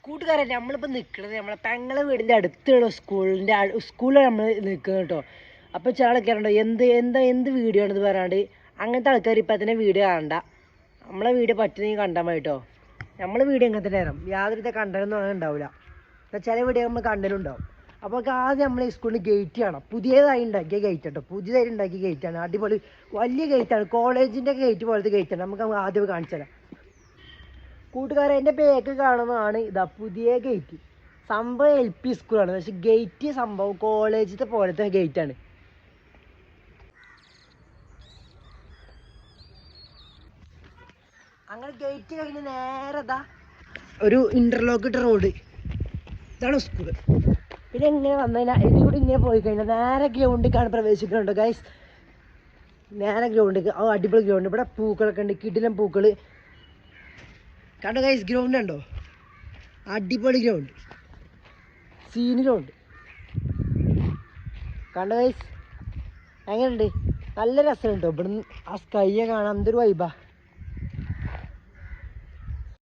കൂട്ടുകാരെ നമ്മളിപ്പോൾ നിൽക്കുന്നത് നമ്മളെ പെങ്ങളെ വീടിൻ്റെ അടുത്തുള്ള സ്കൂളിൽ നമ്മൾ നിൽക്കുന്നത് കേട്ടോ. അപ്പോൾ ചില ആൾക്കാരുണ്ടോ എന്ത് വീഡിയോ ആണെന്ന് പറയാണ്ട് അങ്ങനത്തെ ആൾക്കാർ ഇപ്പം തന്നെ വീഡിയോ കാണണ്ട. നമ്മളെ വീഡിയോ പറ്റുന്നെങ്കിൽ കണ്ടാൽ മതി കേട്ടോ. നമ്മളെ വീഡിയോ ഇങ്ങനത്തെ നേരം യാതൊരു കണ്ടനൊന്നും അങ്ങനെ ഉണ്ടാവില്ല. ചില വീഡിയോ നമ്മൾ കണ്ടനുണ്ടാവും. അപ്പോൾ ആദ്യം നമ്മൾ ഈ സ്കൂളിൽ ഗേറ്റ് കാണാം. പുതിയതായി ഉണ്ടാക്കിയ ഗേറ്റ് കേട്ടോ. പുതിയതായി ഉണ്ടാക്കിയ ഗേറ്റാണ്. അടിപൊളി വലിയ ഗേറ്റാണ്. കോളേജിൻ്റെ ഗേറ്റ് പോലത്തെ ഗേറ്റാണ്. നമുക്ക് ആദ്യം കാണിച്ചു തരാം. കൂട്ടുകാരെ എൻ്റെ പേക്ക് കാണുന്നതാണ് ഇതാ പുതിയ ഗേറ്റ്. സംഭവം LP സ്കൂളാണ്. പക്ഷെ ഗേറ്റ് സംഭവം കോളേജിലത്തെ പോലത്തെ ഗേറ്റാണ്. അങ്ങനെ ഗേറ്റ് കഴിഞ്ഞ് നേരെ ഇതാ ഒരു ഇൻ്റർലോക്ക് ഇട്ട റോഡ്. ഇതാണ് സ്കൂള്. പിന്നെ ഇങ്ങനെ വന്നു കഴിഞ്ഞാൽ ഇതിലൂടെ ഇങ്ങനെ പോയി കഴിഞ്ഞാൽ നേരെ ഗ്രൗണ്ടിലേക്കാണ് പ്രവേശിക്കുന്നുണ്ട് ഗൈസ്. നേരെ ഗ്രൗണ്ടിലേക്ക്. അടിപൊളി ഗ്രൗണ്ട്. ഇവിടെ പൂക്കളൊക്കെ ഉണ്ട്. കിടിലം പൂക്കൾ കണ്ടോ ഗൈസ്. ഗ്രൗണ്ട് ഉണ്ടോ? അടിപൊളി ഗ്രൗണ്ട്. സീന് ഗ്രൗണ്ട് കണ്ടോ ഗൈസ്. എങ്ങനെയുണ്ട്? നല്ല രസമുണ്ട് കേട്ടോ. ഇവിടുന്ന് ആ സ്കൈയെ കാണാൻ എന്തൊരു വൈബാ.